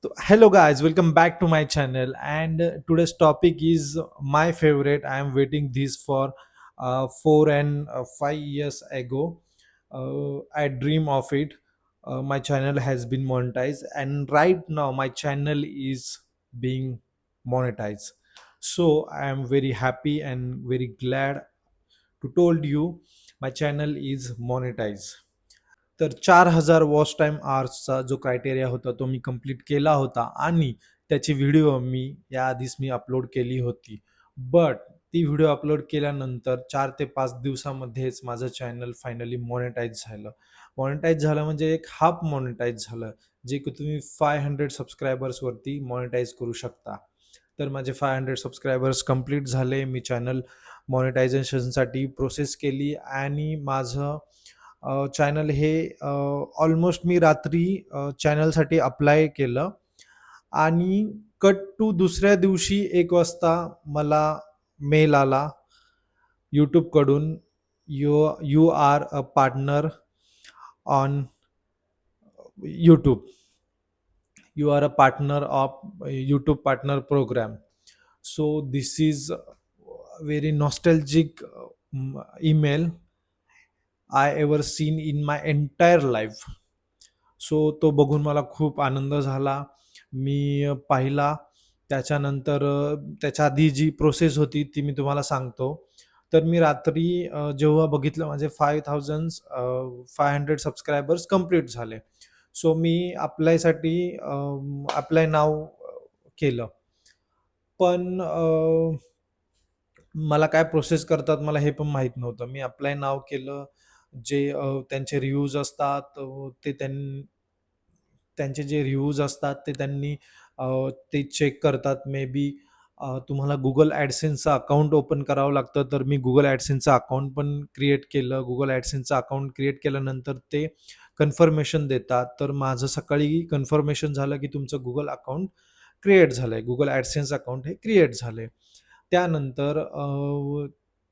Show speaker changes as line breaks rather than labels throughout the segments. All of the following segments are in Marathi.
So, hello guys, welcome back to my channel. And today's topic is my favorite. I am waiting this for 4 and 5 years ago. I dream of it. My channel has been monetized, and right now my channel is being monetized. So I am very happy and very glad to told you my channel is monetized. तर 4,000 वॉच टाईम आवर्सचा जो क्रायटेरिया होता तो मी कंप्लीट केला होता आणि त्याची व्हिडिओ मी याआधीच मी अपलोड केली होती. बट ती व्हिडिओ अपलोड केल्यानंतर 4 ते 5 दिवसामध्येच माझं चॅनल फायनली मॉनिटाईज झालं. मॉनिटाईज झालं म्हणजे एक हाफ मॉनिटाईज झालं, जे की तुम्ही 500 सबस्क्रायबर्सवरती मॉनिटाईज करू शकता. तर माझे 500 सबस्क्रायबर्स कंप्लीट झाले. मी चॅनल मॉनिटायझेशनसाठी प्रोसेस केली आणि माझं चॅनल हे ऑलमोस्ट मी रात्री चॅनलसाठी अप्लाय केलं आणि कट टू दुसऱ्या दिवशी 1 वाजता मला मेल आला यूट्यूबकडून, you you are a partner on YouTube. You are a partner of YouTube partner program. So this is very nostalgic email I ever seen in my entire life. So तो बघून मला खूप आनंद झाला. मी पाहिला. त्याच्यानंतर त्याच्या आधी जी प्रोसेस होती ती मी तुम्हाला सांगतो. तर मी रात्री जेव्हा बघितलं माझे 5,500 सबस्क्रायबर्स कंप्लीट झाले. सो मी अप्लायसाठी अप्लाय नाव केलं. पण मला काय प्रोसेस करतात मला हे पण माहीत नव्हतं. मी अप्लाय नाव केलं. जे त्यांचे रिव्ह्यूज असतात ते त्यांचे जे रिव्ह्यूज असतात ते त्यांनी ते चेक करतात. मे बी तुम्हाला Google AdSenseचं अकाउंट ओपन करावं लागतं. तर मी Google AdSenseचं अकाउंट पण क्रिएट केलं. Google AdSenseचं अकाउंट क्रिएट केल्यानंतर ते कन्फर्मेशन देतात. तर माझं सकाळी कन्फर्मेशन झालं की तुमचं Google अकाउंट क्रिएट झालंय. Google AdSense अकाउंट हे क्रिएट झालंय. त्यानंतर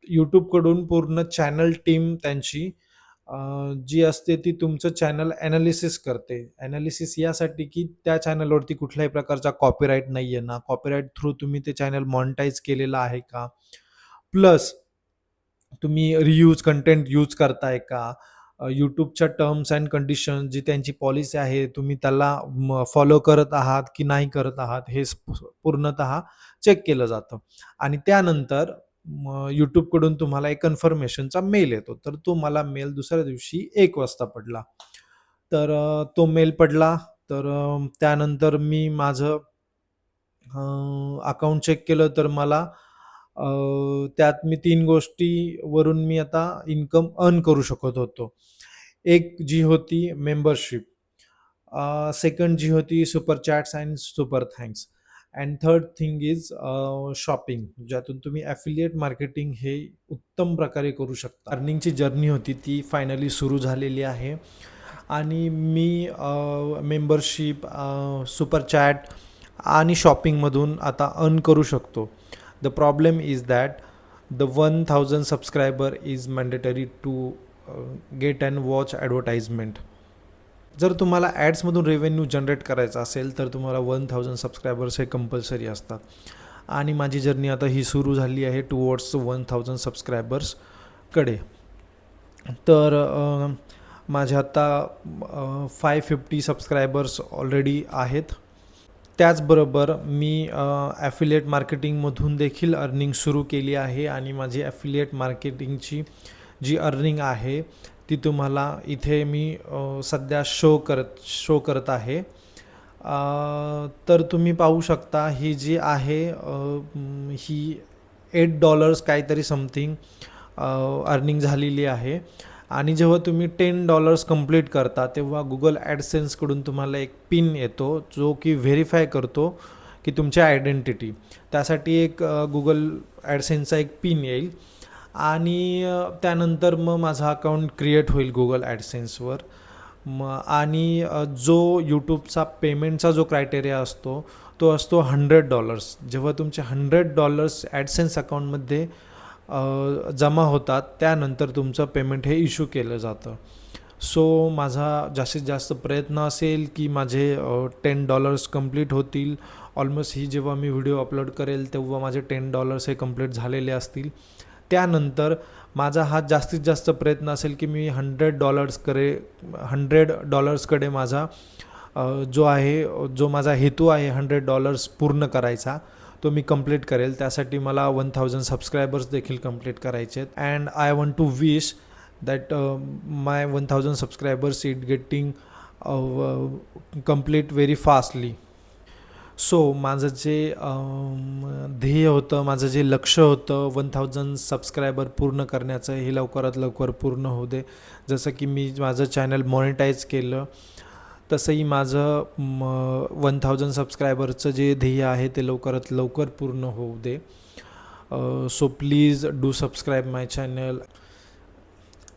यूट्यूबकडून पूर्ण चॅनल टीम त्यांची जी असते ती तुमचं चॅनल ॲनालिसिस करते. ॲनालिसिस यासाठी की त्या चॅनलवरती कुठल्याही प्रकारचा कॉपीराईट नाही आहे ना, कॉपीराईट थ्रू तुम्ही ते चॅनल मॉनिटाईज केलेलं आहे का? प्लस तुम्ही रियूज कंटेंट यूज करताय का? यूट्यूबच्या टर्म्स अँड कंडिशन जी त्यांची पॉलिसी आहे, तुम्ही त्याला फॉलो करत आहात की नाही करत आहात, हे पूर्णतः चेक केलं जातं. आणि त्यानंतर यूट्यूबकडून तुम्हाला एक कन्फर्मेशनचा मेल येतो. तर तो मला मेल दुसऱ्या दिवशी 1 वाजता पडला. तर तो मेल पडला. तर त्यानंतर मी माझं अकाउंट चेक केलं तर मला त्यात मी 3 गोष्टीवरून मी आता इन्कम अर्न करू शकत होतो. एक जी होती मेंबरशिप, सेकंड जी होती super chats and super thanks and third thing is shopping, ज्यातून तुम्ही ॲफिलिएट मार्केटिंग हे उत्तम प्रकारे करू शकता. अर्निंगची जर्नी होती ती फायनली सुरू झालेली आहे आणि मी मेंबरशिप, सुपर चॅट आणि शॉपिंगमधून आता अर्न करू शकतो. The problem is that the 1,000 subscriber is mandatory to get and watch advertisement. जर तुम्हाला ॲड्समधून रेव्हेन्यू जनरेट करायचा असेल तर तुम्हाला 1,000 सबस्क्रायबर्स हे कंपल्सरी असतात. आणि माझी जर्नी आता ही सुरू झाली आहे टुवर्ड्स 1,000 सबस्क्रायबर्सकडे. तर माझे आता 550 सबस्क्रायबर्स ऑलरेडी आहेत. त्याचबरोबर मी ॲफिलिएट मार्केटिंगमधून देखील अर्निंग सुरू केली आहे आणि माझी ॲफिलिएट मार्केटिंगची जी अर्निंग आहे ती तुम्हाला इथे मी सध्या शो करत आहे. तर तुम्ही पाहू शकता ही जी आहे ही $8 काहीतरी समथिंग अर्निंग झालेली आहे. आणि जेव्हा तुम्ही $10 कंप्लीट करता तेव्हा Google ॲडसेन्सकडून तुम्हाला एक पिन येतो जो की व्हेरीफाय करतो की तुमची आयडेंटिटी. त्यासाठी एक Google ॲडसेन्सचा एक पिन येईल आणि त्यानंतर मग माझा अकाउंट क्रिएट होईल Google ॲडसेन्सवर. आणि जो यूट्यूबचा पेमेंटचा जो क्रायटेरिया असतो तो असतो $100. जेव्हा तुमचे $100 ॲडसेन्स अकाउंटमध्ये जमा होतात त्यानंतर तुमचं पेमेंट हे इश्यू केलं जातं. सो माझा जास्तीत जास्त प्रयत्न असेल की माझे $10 कंप्लीट होतील. ऑलमोस्ट ही जेव्हा मी व्हिडिओ अपलोड करेल तेव्हा माझे $10 हे कंप्लीट झालेले असतील. त्यानंतर माझा हा जास्तीत जास्त प्रयत्न असेल की मी $100कडे माझा जो माझा हेतू आहे $100 पूर्ण करायचा, तो मी कंप्लीट करेल. त्यासाठी मला 1000 सबस्क्रायबर्स देखील कंप्लीट करायचे आहेत. And I want to wish that my 1000 subscribers it getting complete very fastly. So माझं जे ध्येय होतं, माझं जे लक्ष्य होतं 1000 सबस्क्रायबर पूर्ण करण्याचं, हे लवकरात लवकर पूर्ण होऊ दे. जसं की मी माझं चॅनल मॉनिटाईज केलं, तसंही माझं 1000 सबस्क्रायबरचं जे ध्येय आहे ते लवकरात लवकर पूर्ण होऊ दे. So please do subscribe my channel.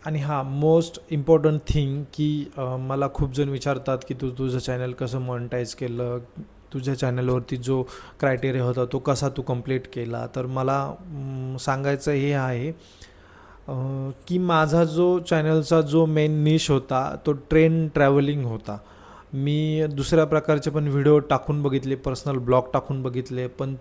आणि हां, मोस्ट इम्पॉर्टंट थिंग की मला खूप जण विचारतात की तुझं चॅनल कसं मॉनिटाईज केलं, तुझ्या चॅनलवरती जो क्रायटेरिया होता तो कसा तू कंप्लीट केला. तर मला सांगायचं हे आहे की माझा जो चॅनलचा जो मेन निश होता तो ट्रेन ट्रॅव्हलिंग होता. मी दुसऱ्या प्रकारचे पण व्हिडिओ टाकून बघितले, पर्सनल ब्लॉग टाकून बघितले, पण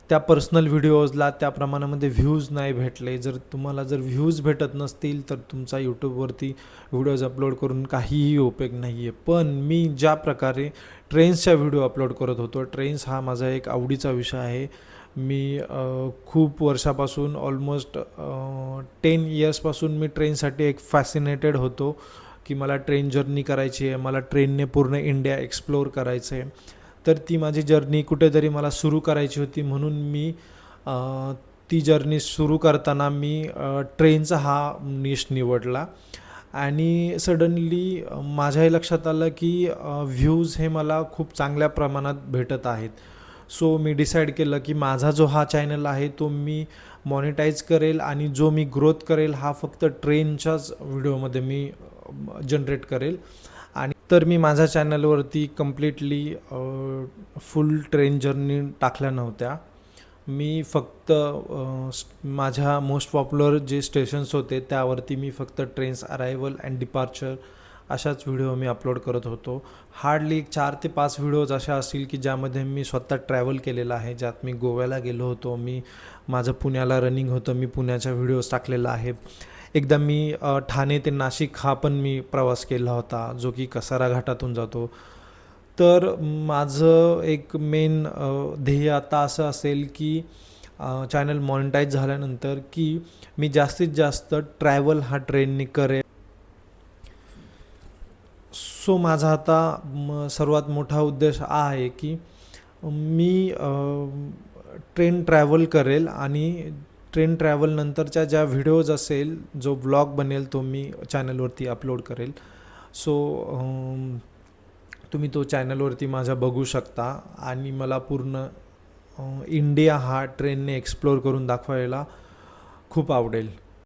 त्या पर्सनल व्हिडिओजला त्या प्रमाणामध्ये व्ह्यूज नाही भेटले. जर तुम्हाला व्ह्यूज भेटत नसतील तर तुमचा यूट्यूबवरती व्हिडिओज अपलोड करून काहीही उपयोग नाही आहे. पण मी ज्या प्रकारे ट्रेन्सच्या व्हिडिओ अपलोड करत होतो, ट्रेन्स हा माझा एक आवडीचा विषय आहे. मी खूप वर्षापासून ऑलमोस्ट 10 इयर्सपासून मी ट्रेनसाठी एक फॅसिनेटेड होतो की मला ट्रेन जर्नी करायची आहे, मला ट्रेनने पूर्ण इंडिया एक्सप्लोअर करायचं आहे. तर ती माझी जर्नी कुठेतरी मला सुरू करायची होती, म्हणून मी ती जर्नी सुरू करताना मी ट्रेनचा हा निश निवडला. आणि सडनली माझ्याही लक्षात आलं की व्ह्यूज हे मला खूप चांगल्या प्रमाणात भेटत आहेत. सो मी डिसाईड केलं की माझा जो हा चॅनल आहे तो मी मॉनिटाईज करेल आणि जो मी ग्रोथ करेल हा फक्त ट्रेनच्याच व्हिडिओमध्ये मी जनरेट करेल. आणि तर मी माझ्या चॅनलवरती कम्प्लिटली फुल ट्रेन जर्नी टाकल्या नव्हत्या. मी फक्त माझ्या मोस्ट पॉप्युलर जे स्टेशन्स होते त्यावरती मी फक्त ट्रेन्स अरायवल अँड डिपार्चर अशाच व्हिडिओ मी अपलोड करत होतो. हार्डली 4 ते 5 व्हिडिओज अशा असतील की ज्यामध्ये मी स्वतः ट्रॅव्हल केलेलं आहे, ज्यात मी गोव्याला गेलो होतो, माझं पुण्याला रनिंग होतं, मी पुण्याचा व्हिडिओज टाकलेला आहे. एकदा मी ठाणे ते नाशिक हा पण मी प्रवास केला होता, जो की कसारा घाटातून जातो. तर माझं एक मेन ध्येय आता असं असेल की चॅनल मॉनिटाईज झाल्यानंतर की मी जास्तीत जास्त ट्रॅव्हल हा ट्रेनने करेन. सो माझा आता सर्वात मोठा उद्देश हा आहे की मी ट्रेन ट्रॅव्हल करेल आणि ट्रेन ट्रॅव्हल नंतरच्या ज्या व्हिडिओज असेल, जो ब्लॉग बनेल तो मी चॅनलवरती अपलोड करेल. सो तुम्ही तो चॅनलवरती माझ्या बघू शकता आणि मला पूर्ण इंडिया हा ट्रेनने एक्सप्लोअर करून दाखवायला खूप आवडेल.